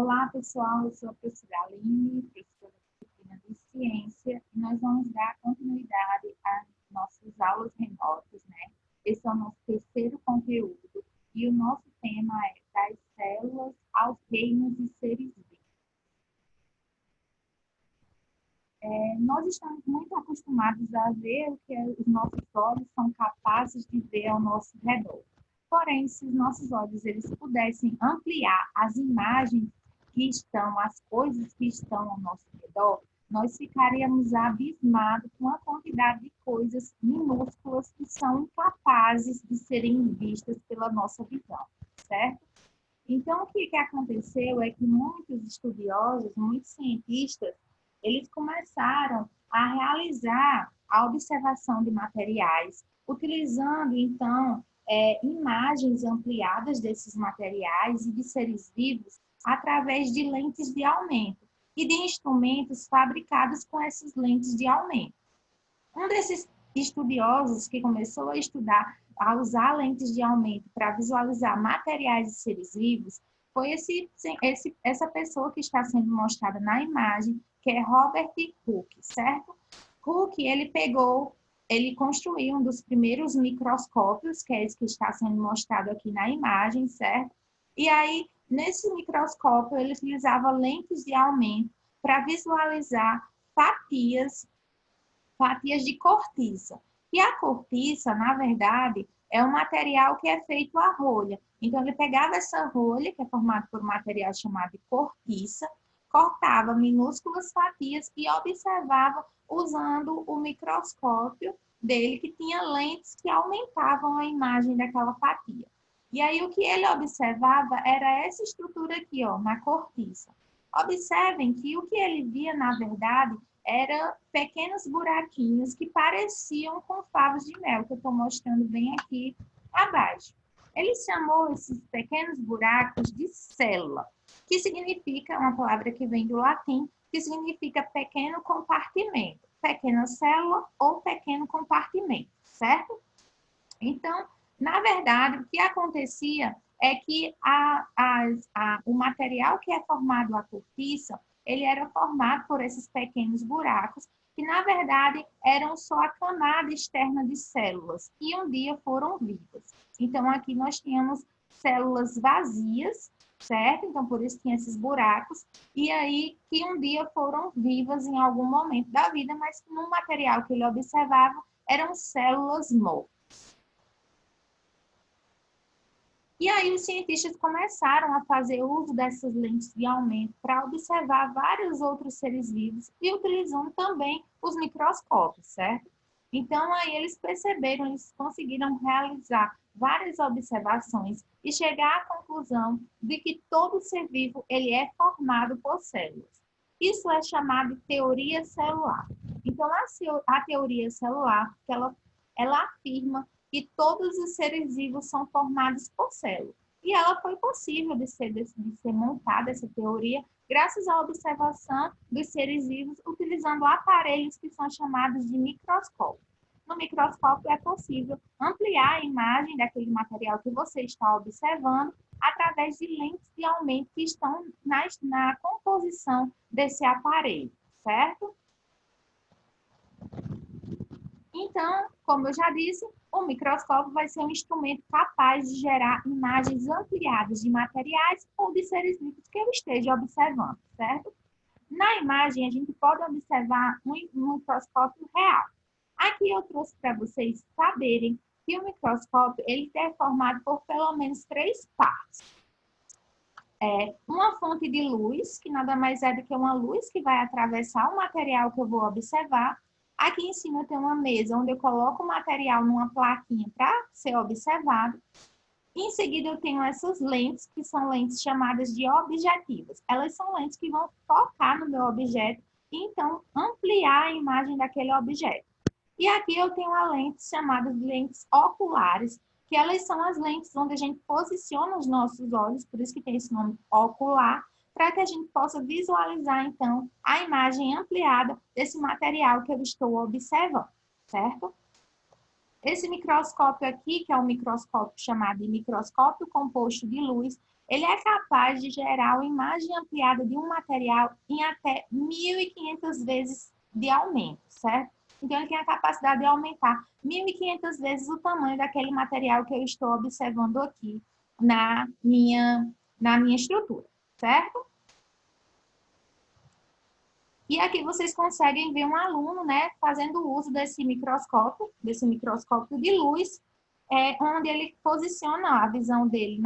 Olá, pessoal, eu sou a professora Aline, professora da disciplina de Ciência, e nós vamos dar continuidade às nossas aulas remotas, né? Esse é o nosso terceiro conteúdo, e o nosso tema é das células aos reinos e seres vivos. Nós estamos muito acostumados a ver o que os nossos olhos são capazes de ver ao nosso redor. Porém, se os nossos olhos eles pudessem ampliar as imagens que estão, as coisas que estão ao nosso redor, nós ficaríamos abismados com a quantidade de coisas minúsculas que são incapazes de serem vistas pela nossa visão, certo? Então, o que aconteceu é que muitos estudiosos, muitos cientistas, eles começaram a realizar a observação de materiais, utilizando, então, imagens ampliadas desses materiais e de seres vivos através de lentes de aumento e de instrumentos fabricados com essas lentes de aumento. Um desses estudiosos que começou a estudar, a usar lentes de aumento para visualizar materiais e seres vivos, foi essa pessoa que está sendo mostrada na imagem, que é Robert Hooke, certo? Hooke, ele construiu um dos primeiros microscópios, que é esse que está sendo mostrado aqui na imagem, certo? E aí, nesse microscópio, ele utilizava lentes de aumento para visualizar fatias de cortiça. E a cortiça, na verdade, é um material que é feito a rolha. Então, ele pegava essa rolha, que é formada por um material chamado de cortiça, cortava minúsculas fatias e observava usando o microscópio dele, que tinha lentes que aumentavam a imagem daquela fatia. E aí, o que ele observava era essa estrutura aqui, ó, na cortiça. Observem que o que ele via, na verdade, eram pequenos buraquinhos que pareciam com favos de mel, que eu estou mostrando bem aqui abaixo. Ele chamou esses pequenos buracos de célula, que significa, uma palavra que vem do latim, que significa pequeno compartimento, pequena célula ou pequeno compartimento, certo? Então, na verdade, o que acontecia é que o material que é formado a cortiça, ele era formado por esses pequenos buracos, que na verdade eram só a camada externa de células, que um dia foram vivas. Então, aqui nós tínhamos células vazias, certo? Então, por isso tinha esses buracos, e aí que um dia foram vivas em algum momento da vida, mas no material que ele observava eram células mortas. E aí os cientistas começaram a fazer uso dessas lentes de aumento para observar vários outros seres vivos e utilizando também os microscópios, certo? Então aí eles perceberam, eles conseguiram realizar várias observações e chegar à conclusão de que todo ser vivo ele é formado por células. Isso é chamado de teoria celular. Então a teoria celular, ela afirma que todos os seres vivos são formados por células. E ela foi possível de ser montada, essa teoria, graças à observação dos seres vivos utilizando aparelhos que são chamados de microscópio. No microscópio é possível ampliar a imagem daquele material que você está observando através de lentes de aumento que estão na composição desse aparelho, certo? Então, como eu já disse, o microscópio vai ser um instrumento capaz de gerar imagens ampliadas de materiais ou de seres vivos que eu esteja observando, certo? Na imagem, a gente pode observar um microscópio real. Aqui eu trouxe para vocês saberem que o microscópio ele é formado por pelo menos 3 partes. Uma fonte de luz, que nada mais é do que uma luz que vai atravessar o material que eu vou observar. Aqui em cima eu tenho uma mesa onde eu coloco o material numa plaquinha para ser observado. Em seguida eu tenho essas lentes, que são lentes chamadas de objetivas. Elas são lentes que vão focar no meu objeto e então ampliar a imagem daquele objeto. E aqui eu tenho a lente chamada de lentes oculares, que elas são as lentes onde a gente posiciona os nossos olhos, por isso que tem esse nome ocular, para que a gente possa visualizar, então, a imagem ampliada desse material que eu estou observando, certo? Esse microscópio aqui, que é um microscópio chamado de microscópio composto de luz, Ele é capaz de gerar uma imagem ampliada de um material em até 1.500 vezes de aumento, certo? Então, ele tem a capacidade de aumentar 1.500 vezes o tamanho daquele material que eu estou observando aqui na minha estrutura, certo? E aqui vocês conseguem ver um aluno, né, fazendo uso desse microscópio de luz, onde ele posiciona a visão dele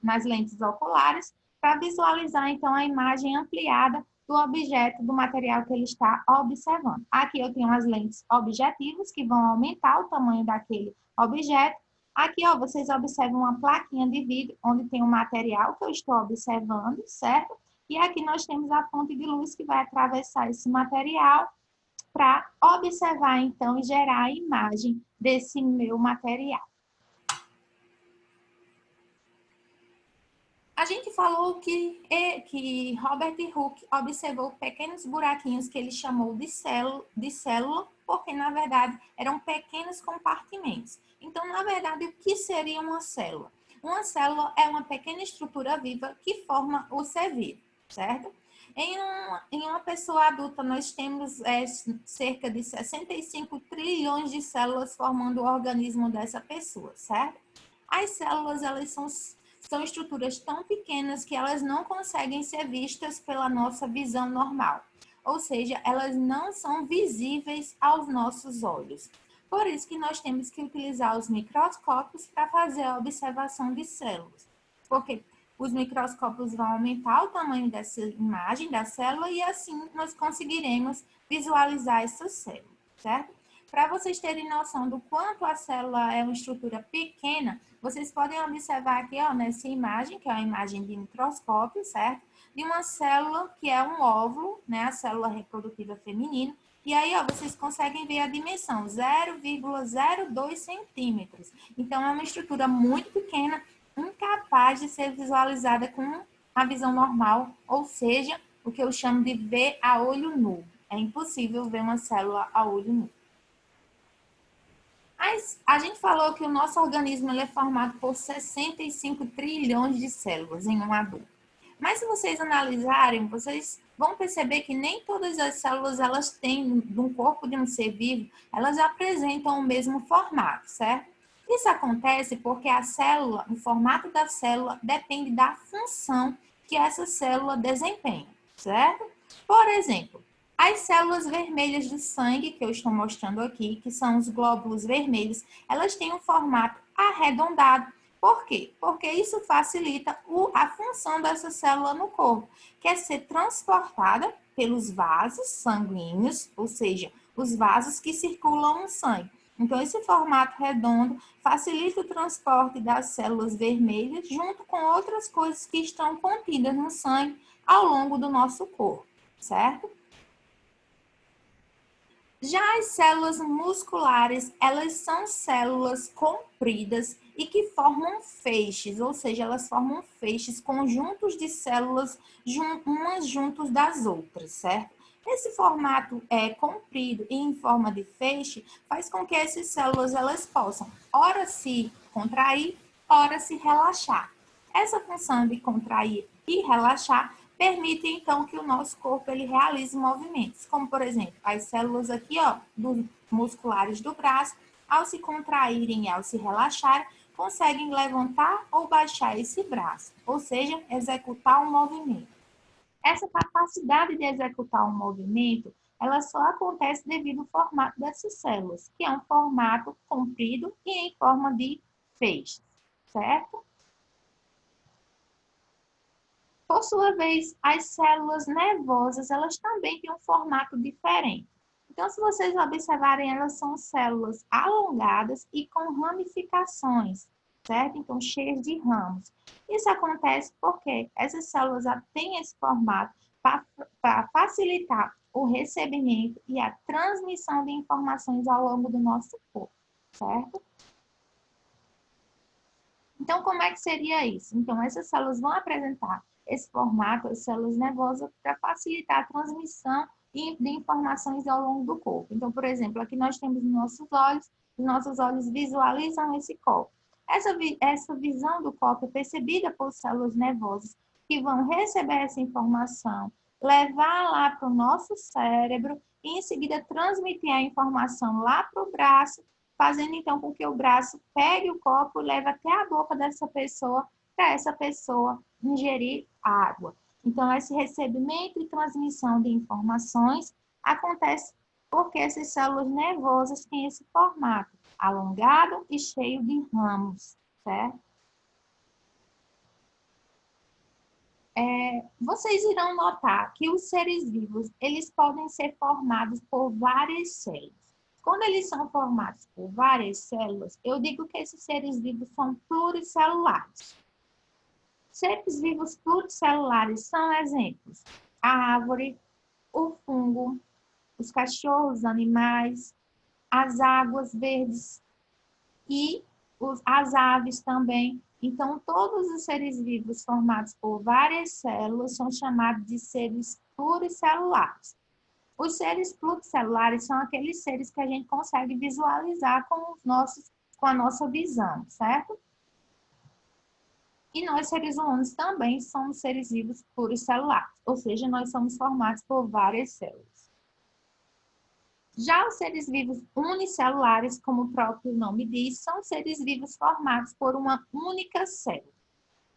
nas lentes oculares para visualizar, então, a imagem ampliada do objeto, do material que ele está observando. Aqui eu tenho as lentes objetivas, que vão aumentar o tamanho daquele objeto. Aqui, ó, vocês observam uma plaquinha de vidro, onde tem o material que eu estou observando, certo? E aqui nós temos a fonte de luz que vai atravessar esse material para observar, então, e gerar a imagem desse meu material. A gente falou que Robert Hooke observou pequenos buraquinhos que ele chamou de célula, porque, na verdade, eram pequenos compartimentos. Então, na verdade, o que seria uma célula? Uma célula é uma pequena estrutura viva que forma o ser vivo, certo? Em uma pessoa adulta, nós temos cerca de 65 trilhões de células formando o organismo dessa pessoa, certo? As células, elas são estruturas tão pequenas que elas não conseguem ser vistas pela nossa visão normal. Ou seja, elas não são visíveis aos nossos olhos. Por isso que nós temos que utilizar os microscópios para fazer a observação de células. Porque os microscópios vão aumentar o tamanho dessa imagem da célula e assim nós conseguiremos visualizar essas células, certo? Para vocês terem noção do quanto a célula é uma estrutura pequena, vocês podem observar aqui, ó, nessa imagem, que é uma imagem de microscópio, certo? De uma célula que é um óvulo, né? A célula reprodutiva feminina. E aí, ó, vocês conseguem ver a dimensão, 0,02 centímetros. Então, é uma estrutura muito pequena, incapaz de ser visualizada com a visão normal, ou seja, o que eu chamo de ver a olho nu. É impossível ver uma célula a olho nu. Mas a gente falou que o nosso organismo ele é formado por 65 trilhões de células em um adulto. Mas se vocês analisarem, vocês vão perceber que nem todas as células elas têm, no corpo de um ser vivo, elas apresentam o mesmo formato, certo? Isso acontece porque a célula, o formato da célula depende da função que essa célula desempenha, certo? Por exemplo, as células vermelhas do sangue, que eu estou mostrando aqui, que são os glóbulos vermelhos, elas têm um formato arredondado. Por quê? Porque isso facilita a função dessa célula no corpo, que é ser transportada pelos vasos sanguíneos, ou seja, os vasos que circulam o sangue. Então, esse formato redondo facilita o transporte das células vermelhas junto com outras coisas que estão contidas no sangue ao longo do nosso corpo, certo? Já as células musculares, elas são células compridas e que formam feixes, ou seja, elas formam feixes, conjuntos de células umas juntos das outras, certo? Esse formato comprido e em forma de feixe faz com que essas células elas possam, ora se contrair, ora se relaxar. Essa função de contrair e relaxar permite, então, que o nosso corpo ele realize movimentos, como, por exemplo, as células aqui, ó, musculares do braço, ao se contraírem e ao se relaxar, conseguem levantar ou baixar esse braço, ou seja, executar um movimento. Essa capacidade de executar um movimento, ela só acontece devido ao formato dessas células, que é um formato comprido e em forma de feixe, certo? Por sua vez, as células nervosas, elas também têm um formato diferente. Então, se vocês observarem, elas são células alongadas e com ramificações, certo? Então, cheias de ramos. Isso acontece porque essas células têm esse formato para facilitar o recebimento e a transmissão de informações ao longo do nosso corpo, certo? Então, como é que seria isso? Então, essas células vão apresentar esse formato, as células nervosas, para facilitar a transmissão de informações ao longo do corpo. Então, por exemplo, aqui nós temos os nossos olhos visualizam esse copo. Essa visão do copo é percebida por células nervosas que vão receber essa informação, levar lá para o nosso cérebro e em seguida transmitir a informação lá para o braço, fazendo então com que o braço pegue o copo e leve até a boca dessa pessoa, para essa pessoa ingerir água. Então, esse recebimento e transmissão de informações acontece porque essas células nervosas têm esse formato alongado e cheio de ramos, certo? Vocês irão notar que os seres vivos, eles podem ser formados por várias células. Quando eles são formados por várias células, eu digo que esses seres vivos são pluricelulares. Seres vivos pluricelulares são exemplos: a árvore, o fungo, os cachorros, os animais, as águas verdes e as aves também. Então, todos os seres vivos formados por várias células são chamados de seres pluricelulares. Os seres pluricelulares são aqueles seres que a gente consegue visualizar com a nossa visão, certo? E nós, seres humanos, também somos seres vivos pluricelulares, ou seja, nós somos formados por várias células. Já os seres vivos unicelulares, como o próprio nome diz, são seres vivos formados por uma única célula.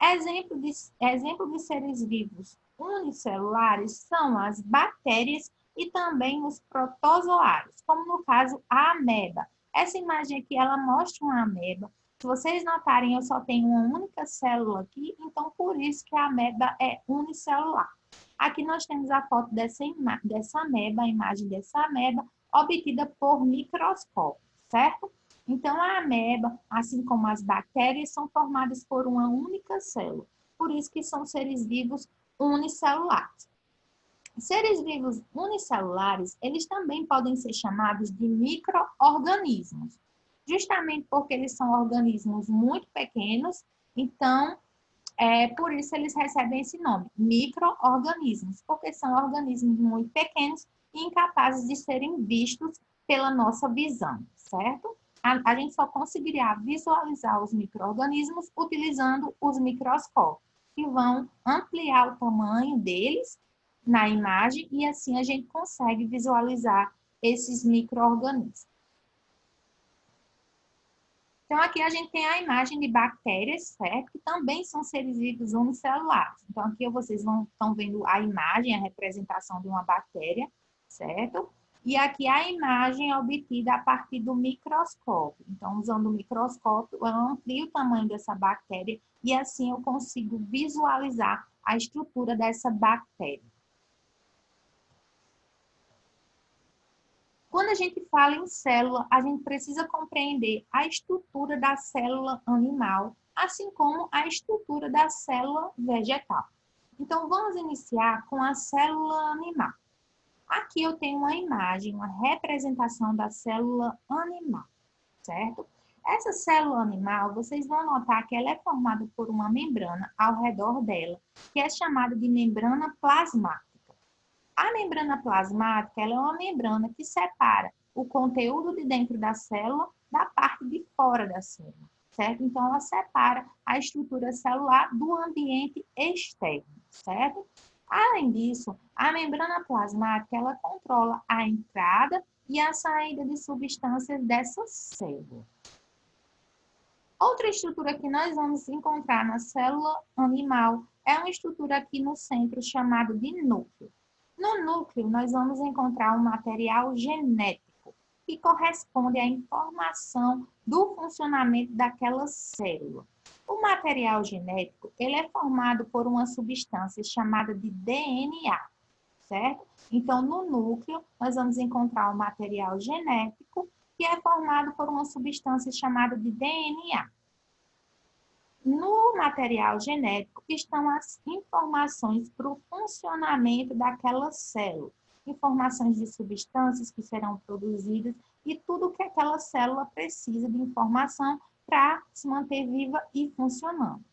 Exemplo de seres vivos unicelulares são as bactérias e também os protozoários, como no caso a ameba. Essa imagem aqui, ela mostra uma ameba. Se vocês notarem, eu só tenho uma única célula aqui, então por isso que a ameba é unicelular. Aqui nós temos a foto dessa ameba, a imagem dessa ameba, obtida por microscópio, certo? Então, a ameba, assim como as bactérias, são formadas por uma única célula. Por isso que são seres vivos unicelulares. Seres vivos unicelulares, eles também podem ser chamados de micro-organismos, justamente porque eles são organismos muito pequenos, então, por isso eles recebem esse nome, micro-organismos, porque são organismos muito pequenos e incapazes de serem vistos pela nossa visão, certo? A gente só conseguiria visualizar os micro-organismos utilizando os microscópios, que vão ampliar o tamanho deles na imagem e assim a gente consegue visualizar esses micro-organismos. Então, aqui a gente tem a imagem de bactérias, certo? Que também são seres vivos unicelulares. Então, aqui vocês estão vendo a imagem, a representação de uma bactéria, certo? E aqui a imagem é obtida a partir do microscópio. Então, usando o microscópio, eu amplio o tamanho dessa bactéria e assim eu consigo visualizar a estrutura dessa bactéria. Quando a gente fala em célula, a gente precisa compreender a estrutura da célula animal, assim como a estrutura da célula vegetal. Então, vamos iniciar com a célula animal. Aqui eu tenho uma imagem, uma representação da célula animal, certo? Essa célula animal, vocês vão notar que ela é formada por uma membrana ao redor dela, que é chamada de membrana plasmática. A membrana plasmática, ela é uma membrana que separa o conteúdo de dentro da célula da parte de fora da célula, certo? Então, ela separa a estrutura celular do ambiente externo, certo? Além disso, a membrana plasmática, ela controla a entrada e a saída de substâncias dessa célula. Outra estrutura que nós vamos encontrar na célula animal é uma estrutura aqui no centro chamada de núcleo. No núcleo, nós vamos encontrar um material genético, que corresponde à informação do funcionamento daquela célula. O material genético, ele é formado por uma substância chamada de DNA, certo? Então, no núcleo, nós vamos encontrar o material genético, que é formado por uma substância chamada de DNA. No material genético estão as informações para o funcionamento daquela célula, informações de substâncias que serão produzidas e tudo que aquela célula precisa de informação para se manter viva e funcionando.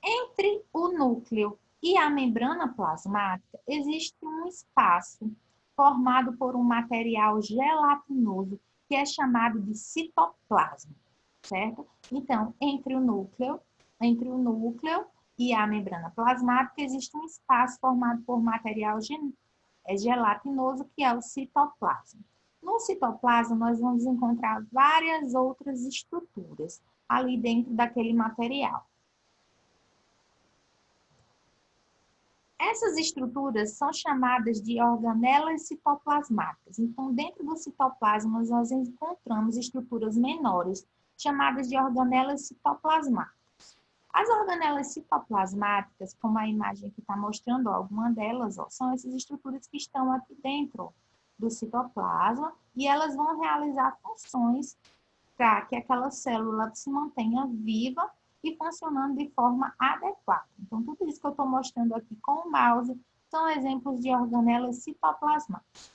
Entre o núcleo e a membrana plasmática existe um espaço formado por um material gelatinoso que é chamado de citoplasma, certo? Então, entre o núcleo e a membrana plasmática existe um espaço formado por material gelatinoso, que é o citoplasma. No citoplasma, nós vamos encontrar várias outras estruturas ali dentro daquele material. Essas estruturas são chamadas de organelas citoplasmáticas. Então, dentro do citoplasma, nós encontramos estruturas menores, chamadas de organelas citoplasmáticas. As organelas citoplasmáticas, como a imagem que está mostrando, alguma delas, são essas estruturas que estão aqui dentro do citoplasma e elas vão realizar funções para que aquela célula se mantenha viva e funcionando de forma adequada. Então, tudo isso que eu estou mostrando aqui com o mouse são exemplos de organelas citoplasmáticas.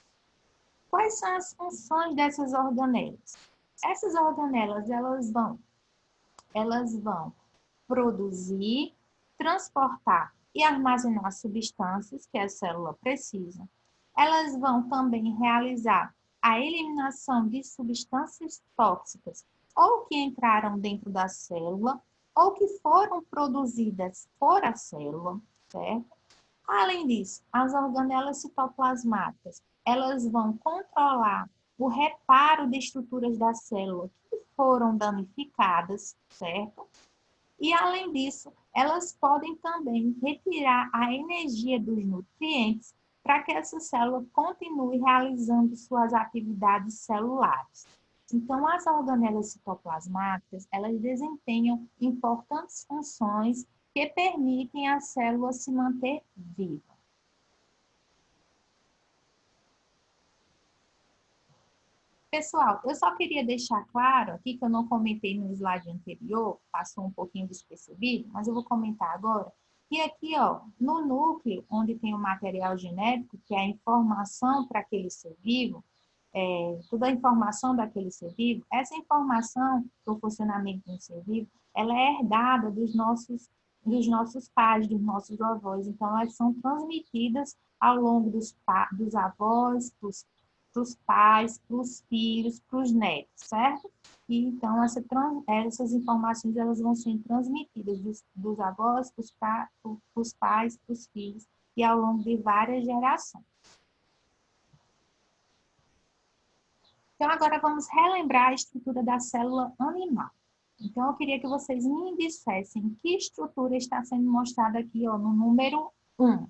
Quais são as funções dessas organelas? Essas organelas, elas vão produzir, transportar e armazenar substâncias que a célula precisa. Elas vão também realizar a eliminação de substâncias tóxicas ou que entraram dentro da célula ou que foram produzidas por a célula, certo? Além disso, as organelas citoplasmáticas, elas vão controlar o reparo de estruturas da célula que foram danificadas, certo? E, além disso, elas podem também retirar a energia dos nutrientes para que essa célula continue realizando suas atividades celulares. Então, as organelas citoplasmáticas, elas desempenham importantes funções que permitem a célula se manter viva. Pessoal, eu só queria deixar claro aqui que eu não comentei no slide anterior, passou um pouquinho despercebido, mas eu vou comentar agora. E aqui, no núcleo, onde tem o material genético, que é a informação para aquele ser vivo, toda a informação daquele ser vivo, essa informação para o funcionamento do ser vivo, ela é herdada dos nossos pais, dos nossos avós. Então, elas são transmitidas ao longo dos avós, para os pais, para os filhos, para os netos, certo? E então essas informações elas vão ser transmitidas dos avós para os pais, para os filhos e ao longo de várias gerações. Então agora vamos relembrar a estrutura da célula animal. Então eu queria que vocês me dissessem que estrutura está sendo mostrada aqui no número 1.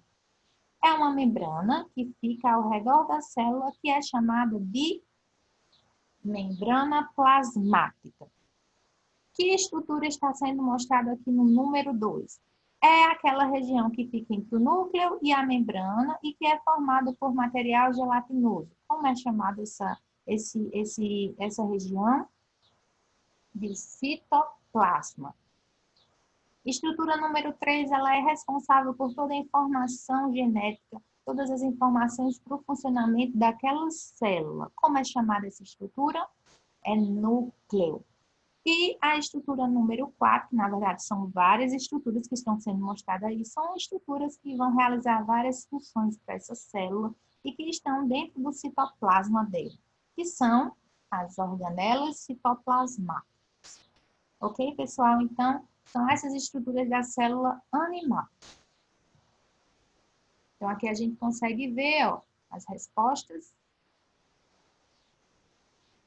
É uma membrana que fica ao redor da célula, que é chamada de membrana plasmática. Que estrutura está sendo mostrada aqui no número 2? É aquela região que fica entre o núcleo e a membrana e que é formada por material gelatinoso. Como é chamada essa região? De citoplasma. Estrutura número 3, ela é responsável por toda a informação genética, todas as informações para o funcionamento daquela célula. Como é chamada essa estrutura? É núcleo. E a estrutura número 4, que na verdade são várias estruturas que estão sendo mostradas aí, são estruturas que vão realizar várias funções para essa célula e que estão dentro do citoplasma dele, que são as organelas citoplasmáticas. Ok, pessoal? Então, são essas estruturas da célula animal. Então, aqui a gente consegue ver as respostas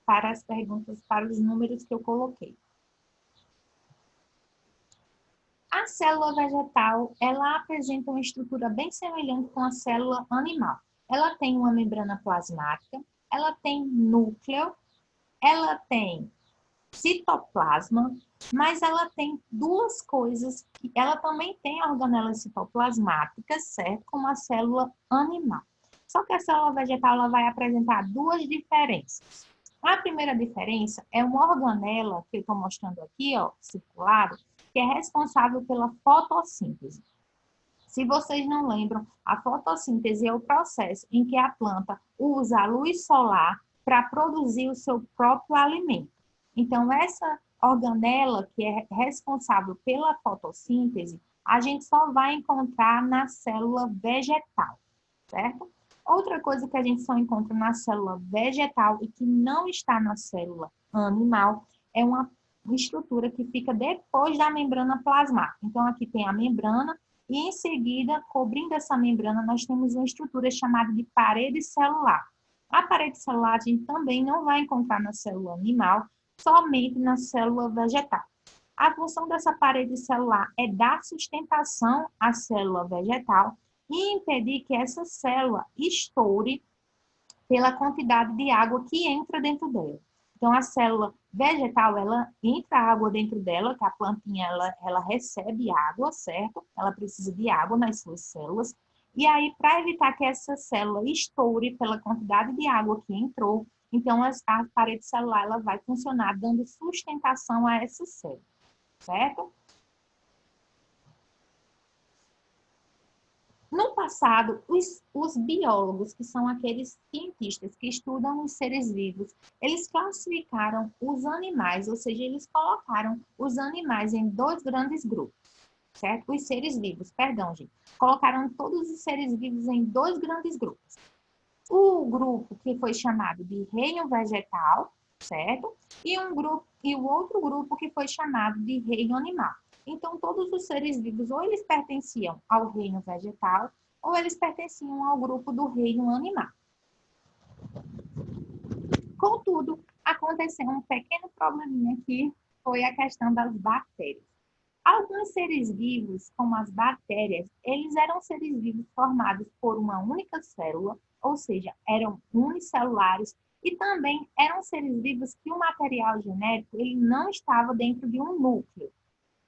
para as perguntas, para os números que eu coloquei. A célula vegetal, ela apresenta uma estrutura bem semelhante com a célula animal. Ela tem uma membrana plasmática, ela tem núcleo, ela tem citoplasma, mas ela tem duas coisas, ela também tem organelas citoplasmáticas, certo? Como a célula animal. Só que a célula vegetal ela vai apresentar duas diferenças. A primeira diferença é uma organela, que eu estou mostrando aqui, circulado, que é responsável pela fotossíntese. Se vocês não lembram, a fotossíntese é o processo em que a planta usa a luz solar para produzir o seu próprio alimento. Então, essa organela que é responsável pela fotossíntese, a gente só vai encontrar na célula vegetal, certo? Outra coisa que a gente só encontra na célula vegetal e que não está na célula animal é uma estrutura que fica depois da membrana plasmática. Então, aqui tem a membrana e, em seguida, cobrindo essa membrana, nós temos uma estrutura chamada de parede celular. A parede celular a gente também não vai encontrar na célula animal, somente na célula vegetal. A função dessa parede celular é dar sustentação à célula vegetal e impedir que essa célula estoure pela quantidade de água que entra dentro dela. Então, a célula vegetal, ela entra água dentro dela, que a plantinha, ela recebe água, certo? Ela precisa de água nas suas células. E aí, para evitar que essa célula estoure pela quantidade de água que entrou, então a parede celular ela vai funcionar dando sustentação a essa célula, certo? No passado, os biólogos, que são aqueles cientistas que estudam os seres vivos, eles classificaram os animais, ou seja, eles colocaram os animais em dois grandes grupos, certo? Os seres vivos, perdão, gente. Colocaram todos os seres vivos em dois grandes grupos. O grupo que foi chamado de reino vegetal, certo? E o outro grupo que foi chamado de reino animal. Então, todos os seres vivos, ou eles pertenciam ao reino vegetal, ou eles pertenciam ao grupo do reino animal. Contudo, aconteceu um pequeno probleminha que foi a questão das bactérias. Alguns seres vivos, como as bactérias, eles eram seres vivos formados por uma única célula, ou seja, eram unicelulares, e também eram seres vivos que o material genético ele não estava dentro de um núcleo.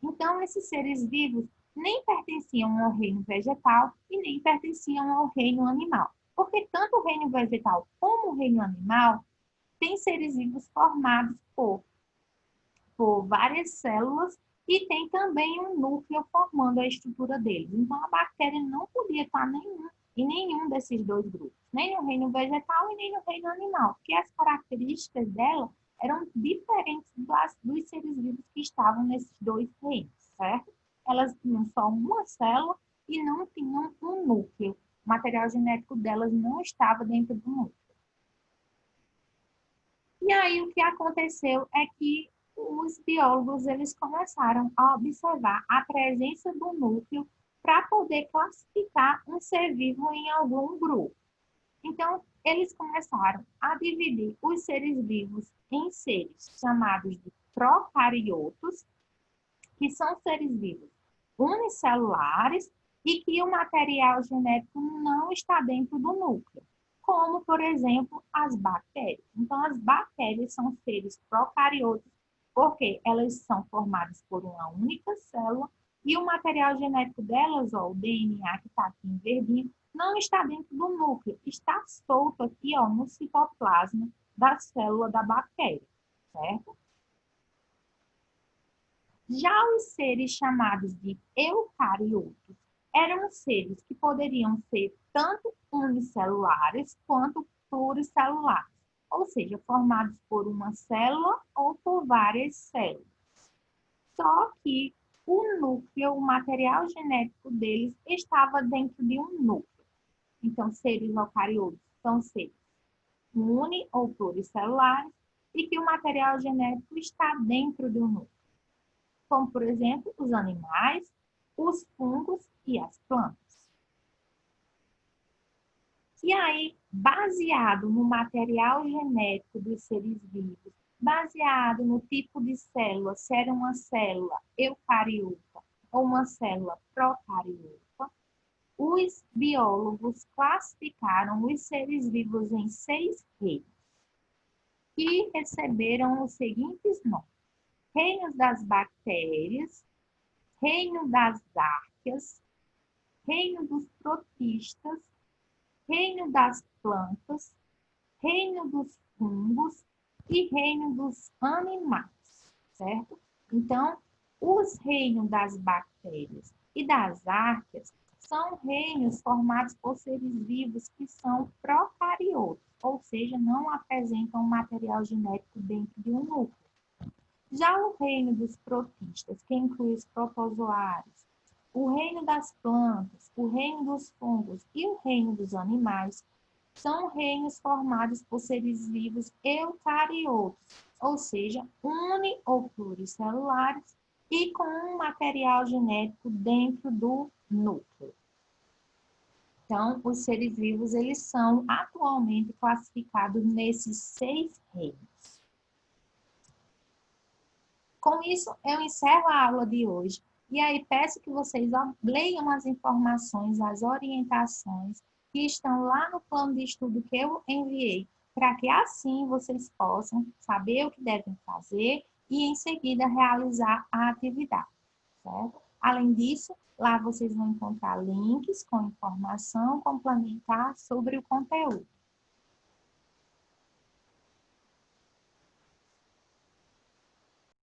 Então, esses seres vivos nem pertenciam ao reino vegetal e nem pertenciam ao reino animal. Porque tanto o reino vegetal como o reino animal têm seres vivos formados por várias células e tem também um núcleo formando a estrutura deles. Então, a bactéria não podia estar em nenhum desses dois grupos, nem no reino vegetal e nem no reino animal, porque as características dela eram diferentes dos seres vivos que estavam nesses dois reinos, certo? Elas tinham só uma célula e não tinham um núcleo. O material genético delas não estava dentro do núcleo. E aí o que aconteceu é que os biólogos eles começaram a observar a presença do núcleo para poder classificar um ser vivo em algum grupo. Então, eles começaram a dividir os seres vivos em seres chamados de procariotos, que são seres vivos unicelulares e que o material genético não está dentro do núcleo, como, por exemplo, as bactérias. Então, as bactérias são seres procariotos porque elas são formadas por uma única célula e o material genético delas, ó, o DNA que está aqui em verdinho, não está dentro do núcleo, está solto aqui ó, no citoplasma da célula da bactéria, certo? Já os seres chamados de eucariotos eram seres que poderiam ser tanto unicelulares quanto pluricelulares, ou seja, formados por uma célula ou por várias células. Só que o núcleo, o material genético deles estava dentro de um núcleo. Então, seres eucariotos são seres uni ou pluricelulares e que o material genético está dentro de um núcleo, como, por exemplo, os animais, os fungos e as plantas. E aí, baseado no material genético dos seres vivos, baseado no tipo de célula, se era uma célula eucariota ou uma célula procariota, os biólogos classificaram os seres vivos em 6 reinos, que receberam os seguintes nomes: reino das bactérias, reino das arqueias, reino dos protistas, reino das plantas, reino dos fungos e reino dos animais, certo? Então, os reinos das bactérias e das arqueias são reinos formados por seres vivos que são procariotos, ou seja, não apresentam material genético dentro de um núcleo. Já o reino dos protistas, que inclui os protozoários, o reino das plantas, o reino dos fungos e o reino dos animais, são reinos formados por seres vivos eucariotos, ou seja, uni ou pluricelulares, e com um material genético dentro do núcleo. Então, os seres vivos, eles são atualmente classificados nesses 6 reinos. Com isso, eu encerro a aula de hoje. E aí, peço que vocês leiam as informações, as orientações que estão lá no plano de estudo que eu enviei, para que assim vocês possam saber o que devem fazer e, em seguida, realizar a atividade, certo? Além disso, lá vocês vão encontrar links com informação complementar sobre o conteúdo.